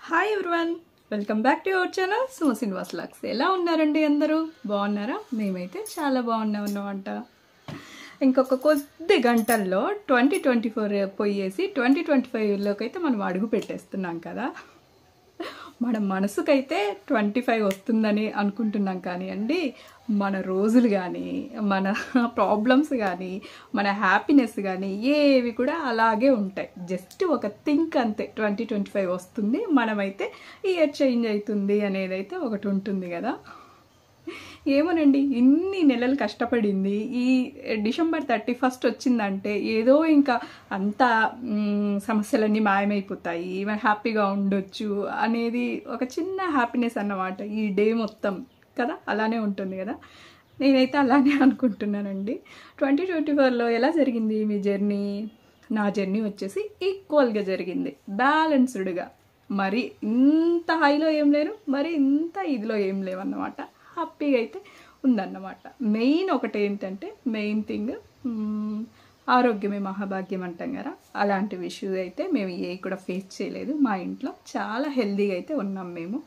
Hi everyone, welcome back to our channel Suma Srinivas vlogs. ఎలా ఉన్నారండి? అందరూ బాగున్నారా? మేమైతే చాలా బాగున్నాం అన్నమాట. ఇంకొక కొద్ది గంటల్లో 2024 పోయేసి 2025లోకి అయితే మనం అడుగు పెట్టేస్తున్నాం కదా. మన మనసుకైతే 25 వస్తుందని అనుకుంటున్నాం కానీ అండి, మన రోజులు కానీ, మన ప్రాబ్లమ్స్ కానీ, మన హ్యాపీనెస్ కానీ ఏవి కూడా అలాగే ఉంటాయి. జస్ట్ ఒక థింక్ అంతే, 2025 వస్తుంది, మనమైతే ఇయర్ చేంజ్ అవుతుంది అనేది అయితే ఒకటి ఉంటుంది కదా. ఏమోనండి, ఇన్ని నెలలు కష్టపడింది ఈ డిసెంబర్ 31 వచ్చిందంటే ఏదో ఇంకా అంతా సమస్యలన్నీ మాయమైపోతాయి, హ్యాపీగా ఉండొచ్చు అనేది ఒక చిన్న హ్యాపీనెస్ అన్నమాట ఈ డే మొత్తం కదా. అలానే ఉంటుంది కదా. నేనైతే అలానే అనుకుంటున్నానండి. 2024లో ఎలా జరిగింది మీ జర్నీ? నా జర్నీ వచ్చేసి ఈక్వల్గా జరిగింది, బ్యాలెన్స్డ్గా. మరి ఇంత హైలో ఏం లేరు, మరి ఇంత ఇదిలో ఏం లేవన్నమాట. హ్యాపీగా అయితే ఉందన్నమాట. మెయిన్ ఒకటి ఏంటంటే, మెయిన్ థింగ్ ఆరోగ్యమే మహాభాగ్యం అంటాం కదా. అలాంటి విషయం అయితే మేము ఏ కూడా ఫేస్ చేయలేదు. మా ఇంట్లో చాలా హెల్తీగా అయితే ఉన్నాం మేము.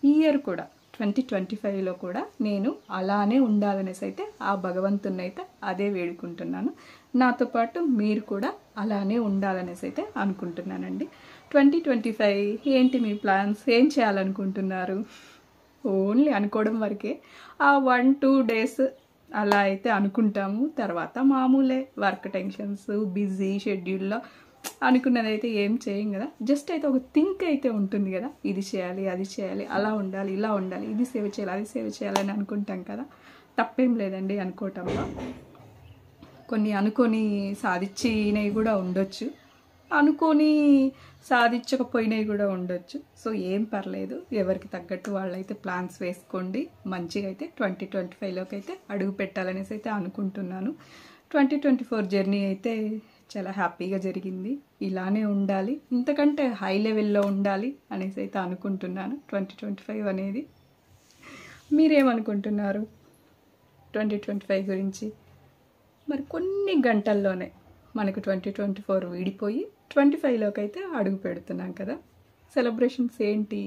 ఈ ఇయర్ కూడా 2025లో కూడా నేను అలానే ఉండాలనేసి అయితే ఆ భగవంతుని అయితే అదే వేడుకుంటున్నాను. నాతో పాటు మీరు కూడా అలానే ఉండాలనేసి అయితే అనుకుంటున్నానండి. 2025 ఏంటి మీ ప్లాన్స్? ఏం చేయాలనుకుంటున్నారు? ఓన్లీ అనుకోవడం వరకే. ఆ 1-2 డేస్ అలా అయితే అనుకుంటాము. తర్వాత మామూలే, వర్క్ టెన్షన్స్, బిజీ షెడ్యూల్లో అనుకున్నది అయితే ఏం చేయం కదా. జస్ట్ అయితే ఒక థింక్ అయితే ఉంటుంది కదా, ఇది చేయాలి, అది చేయాలి, అలా ఉండాలి, ఇలా ఉండాలి, ఇది సేవ్ చేయాలి, అది సేవ్ చేయాలని అనుకుంటాం కదా. తప్పేం లేదండి అనుకోవటంలో. కొన్ని అనుకొని సాధించినవి కూడా ఉండొచ్చు, అనుకొని సాధించకపోయినవి కూడా ఉండొచ్చు. సో ఏం పర్లేదు, ఎవరికి తగ్గట్టు వాళ్ళైతే ప్లాన్స్ వేసుకోండి. మంచిగా అయితే 2025లోకి అయితే అడుగు పెట్టాలనేసి అయితే అనుకుంటున్నాను. 2024 జర్నీ అయితే చాలా హ్యాపీగా జరిగింది. ఇలానే ఉండాలి, ఇంతకంటే హై లెవెల్లో ఉండాలి అనేసి అయితే అనుకుంటున్నాను 2025 అనేది. మీరేమనుకుంటున్నారు 2025 గురించి? మరి కొన్ని గంటల్లోనే మనకు 2024 వీడిపోయి 25లోకి అయితే అడుగు పెడుతున్నాం కదా. సెలబ్రేషన్స్ ఏంటి?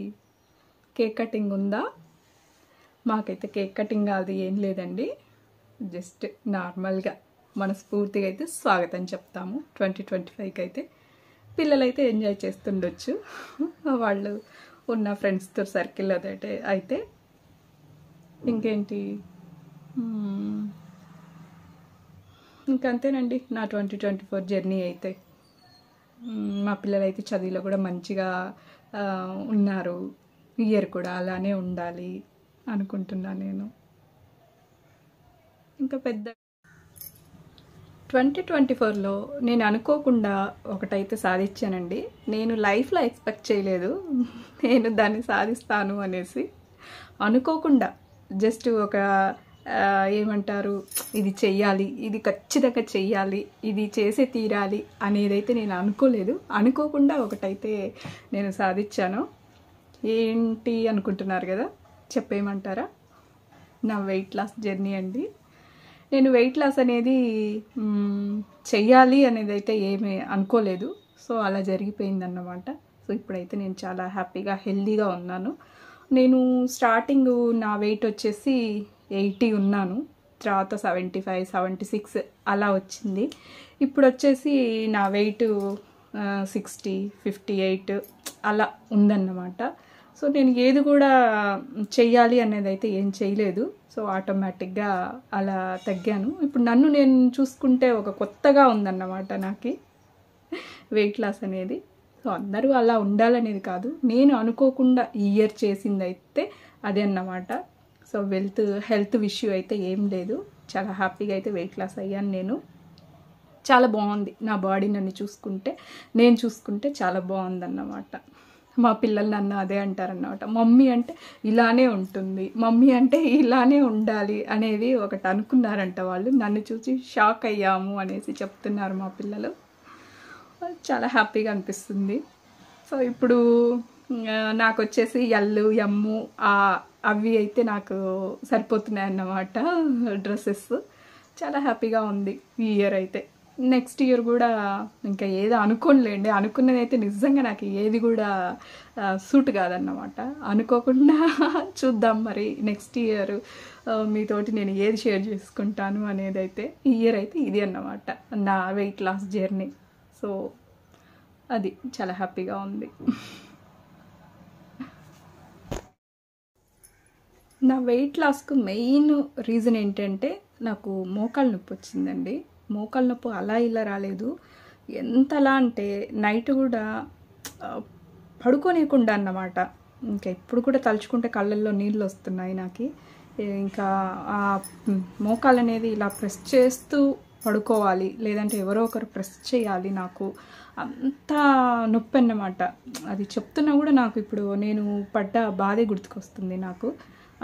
కేక్ కటింగ్ ఉందా? మాకైతే కేక్ కటింగ్ అది ఏం లేదండి. జస్ట్ నార్మల్గా మనస్ఫూర్తిగా అయితే స్వాగతం చెప్తాము 2025కి అయితే. పిల్లలైతే ఎంజాయ్ చేస్తుండొచ్చు వాళ్ళు ఉన్న ఫ్రెండ్స్తో సర్కిల్ అదైతే. అయితే ఇంకేంటి, ఇంకంతేనండి నా 2024 జర్నీ అయితే. మా పిల్లలైతే చదువులో కూడా మంచిగా ఉన్నారు. ఇయర్ కూడా అలానే ఉండాలి అనుకుంటున్నాను నేను. ఇంకా పెద్ద 2024లో నేను అనుకోకుండా ఒకటైతే సాధించానండి. నేను లైఫ్లో ఎక్స్పెక్ట్ చేయలేదు నేను దాన్ని సాధిస్తాను అనేసి. అనుకోకుండా జస్ట్ ఒక ఏమంటారు, ఇది చెయ్యాలి, ఇది ఖచ్చితంగా చెయ్యాలి, ఇది చేసే తీరాలి అనేదైతే నేను అనుకోలేదు. అనుకోకుండా ఒకటైతే నేను సాధించాను. ఏంటి అనుకుంటున్నారు కదా, చెప్పేయమంటారా? నా వెయిట్ లాస్ జర్నీ అండి. నేను వెయిట్ లాస్ అనేది చెయ్యాలి అనేది అయితే ఏమీ అనుకోలేదు. సో అలా జరిగిపోయిందన్నమాట. సో ఇప్పుడైతే నేను చాలా హ్యాపీగా హెల్దీగా ఉన్నాను. నేను స్టార్టింగ్ నా వెయిట్ వచ్చేసి 80 ఉన్నాను, తర్వాత 75, 76 అలా వచ్చింది. ఇప్పుడు వచ్చేసి నా వెయిట్ 60, 58 అలా ఉందన్నమాట. సో నేను ఏది కూడా చెయ్యాలి అనేది అయితే ఏం చేయలేదు. సో ఆటోమేటిక్గా అలా తగ్గాను. ఇప్పుడు నన్ను నేను చూసుకుంటే ఒక కొత్తగా ఉందన్నమాట నాకు వెయిట్ లాస్ అనేది. సో అందరూ అలా ఉండాలనేది కాదు, నేను అనుకోకుండా ఈ ఇయర్ చేసింది అయితే అదే అన్నమాట. సో హెల్త్ ఇష్యూ అయితే ఏం లేదు. చాలా హ్యాపీగా అయితే వెయిట్ లాస్ అయ్యాను నేను. చాలా బాగుంది నా బాడీ. నన్ను చూసుకుంటే, నేను చూసుకుంటే చాలా బాగుందన్నమాట. మా పిల్లలు నన్ను అదే అంటారన్నమాట, మమ్మీ అంటే ఇలానే ఉంటుంది, మమ్మీ అంటే ఇలానే ఉండాలి అనేది ఒకటి అనుకున్నారంట వాళ్ళు. నన్ను చూసి షాక్ అయ్యాము అనేసి చెప్తున్నారు మా పిల్లలు. చాలా హ్యాపీగా అనిపిస్తుంది. సో ఇప్పుడు నాకు వచ్చేసి ఎల్లు, ఎమ్ము అవి అయితే నాకు సరిపోతున్నాయి అన్నమాట డ్రెస్సెస్. చాలా హ్యాపీగా ఉంది ఈ ఇయర్ అయితే. నెక్స్ట్ ఇయర్ కూడా ఇంకా ఏదో అనుకోనిలేండి, అనుకున్నది అయితే నిజంగా నాకు ఏది కూడా సూట్ కాదన్నమాట. అనుకోకుండా చూద్దాం మరి నెక్స్ట్ ఇయర్ మీతోటి నేను ఏది షేర్ చేసుకుంటాను అనేది. అయితే ఈ ఇయర్ అయితే ఇది అన్నమాట నా వెయిట్ లాస్ జర్నీ. సో అది చాలా హ్యాపీగా ఉంది. నా వెయిట్ లాస్కు మెయిన్ రీజన్ ఏంటంటే నాకు మోకాలు నొప్పి వచ్చిందండి. మోకాలు నొప్పి అలా ఇలా రాలేదు, ఎంతలా అంటే నైట్ కూడా పడుకోనియకుండా అన్నమాట. ఇంకా ఇప్పుడు కూడా తలుచుకుంటే కళ్ళల్లో నీళ్ళు వస్తున్నాయి నాకు. ఇంకా ఆ మోకాలు అనేది ఇలా ప్రెస్ చేస్తూ పడుకోవాలి, లేదంటే ఎవరో ఒకరు ప్రెస్ చేయాలి. నాకు అంత నొప్పి అన్నమాట. అది చెప్తున్నా కూడా నాకు ఇప్పుడు నేను పడ్డ బాధే గుర్తుకొస్తుంది. నాకు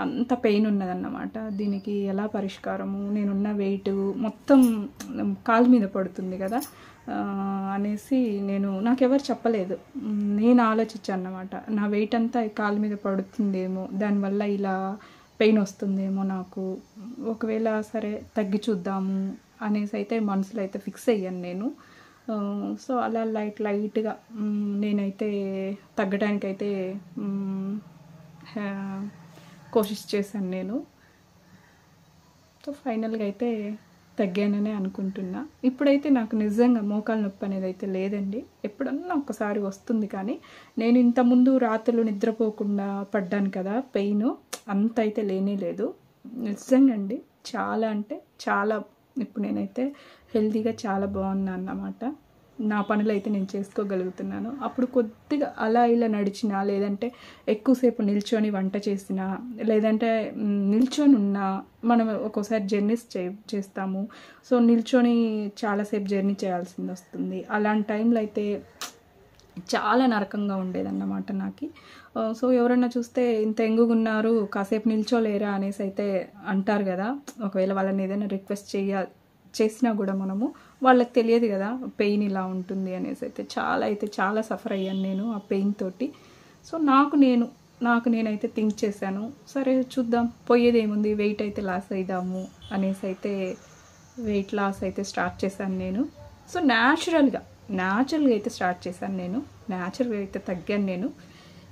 అంత పెయిన్ ఉన్నదన్నమాట. దీనికి ఎలా పరిష్కారము, నేనున్న వెయిట్ మొత్తం కాలు మీద పడుతుంది కదా అనేసి నాకెవరు చెప్పలేదు. నేను ఆలోచించాను అన్నమాట. నా వెయిట్ అంతా కాలు మీద పడుతుందేమో, దానివల్ల ఇలా పెయిన్ వస్తుందేమో నాకు. ఒకవేళ సరే తగ్గి చూద్దాము అనేసి అయితే మనసులో అయితే ఫిక్స్ అయ్యాను నేను. సో అలా లైట్గా నేనైతే తగ్గడానికైతే కోషిష్ చేశాను నేను. సో ఫైనల్గా అయితే తగ్గాననే అనుకుంటున్నా. ఇప్పుడైతే నాకు నిజంగా మోకాలు నొప్పి అనేది అయితే లేదండి. ఎప్పుడన్నా ఒకసారి వస్తుంది, కానీ నేను ఇంతకుముందు రాత్రులు నిద్రపోకుండా పడ్డాను కదా, పెయిన్ అంత అయితే లేనే లేదు. నిజంగా అండి, చాలా అంటే చాలా ఇప్పుడు నేనైతే హెల్తీగా చాలా బాగున్నా అన్నమాట. నా పనులు అయితే నేను చేసుకోగలుగుతున్నాను. అప్పుడు కొద్దిగా అలా ఇలా నడిచినా, లేదంటే ఎక్కువసేపు నిల్చొని వంట చేసినా, లేదంటే నిల్చొని ఉన్నా, మనం ఒక్కోసారి జర్నీస్ చేస్తాము. సో నిల్చొని చాలాసేపు జర్నీ చేయాల్సింది వస్తుంది. అలాంటి టైంలో అయితే చాలా నరకంగా ఉండేదన్నమాట నాకు. సో ఎవరన్నా చూస్తే ఇంత ఎంగుగున్నారు, కాసేపు నిల్చోలేరా అనేసి అయితే అంటారు కదా. ఒకవేళ వాళ్ళని ఏదైనా రిక్వెస్ట్ చేసినా కూడా మనము వాళ్ళకి తెలియదు కదా పెయిన్ ఇలా ఉంటుంది అనేసి. అయితే చాలా సఫర్ అయ్యాను నేను ఆ పెయిన్ తోటి. సో నాకు నేనైతే థింక్ చేశాను, సరే చూద్దాం పోయేది ఏముంది, వెయిట్ అయితే లాస్ అయిదాము అనేసి అయితే వెయిట్ లాస్ అయితే స్టార్ట్ చేశాను నేను. సో న్యాచురల్గా అయితే స్టార్ట్ చేశాను నేను. న్యాచురల్గా అయితే తగ్గాను నేను.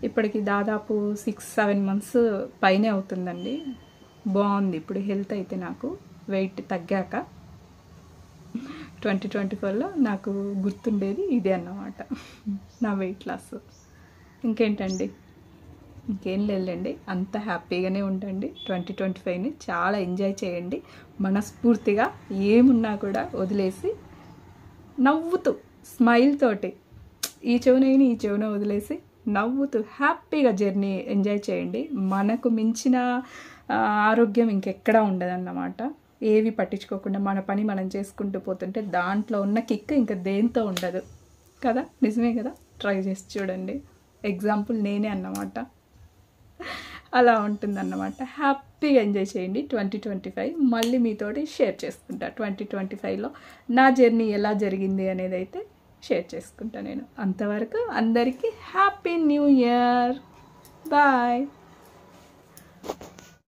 ఇప్పటికి దాదాపు 6-7 months పైనే అవుతుందండి. బాగుంది ఇప్పుడు హెల్త్ అయితే నాకు వెయిట్ తగ్గాక. 2024లో నాకు గుర్తుండేది ఇదే అన్నమాట, నా వెయిట్ లాస్. ఇంకేంటండి, ఇంకేం లేదండి, అంత హ్యాపీగానే ఉండండి. 2025ని చాలా ఎంజాయ్ చేయండి. మనస్ఫూర్తిగా ఏమున్నా కూడా వదిలేసి నవ్వుతూ స్మైల్ తోటి ఈ చెవున వదిలేసి నవ్వుతూ హ్యాపీగా జర్నీ ఎంజాయ్ చేయండి. మనకు మించిన ఆరోగ్యం ఇంకెక్కడా ఉండదన్నమాట. ఏవి పట్టించుకోకుండా మన పని మనం చేసుకుంటూ పోతుంటే దాంట్లో ఉన్న కిక్ ఇంకా దేంతో ఉండదు కదా. నిజమే కదా, ట్రై చేసి చూడండి. ఎగ్జాంపుల్ నేనే అన్నమాట. అలా ఉంటుందన్నమాట. హ్యాపీగా ఎంజాయ్ చేయండి. 2025 మళ్ళీ మీతోటి షేర్ చేసుకుంటా. 2025లో నా జర్నీ ఎలా జరిగింది అనేది అయితే షేర్ చేసుకుంటా నేను. అంతవరకు అందరికీ హ్యాపీ న్యూ ఇయర్. బాయ్.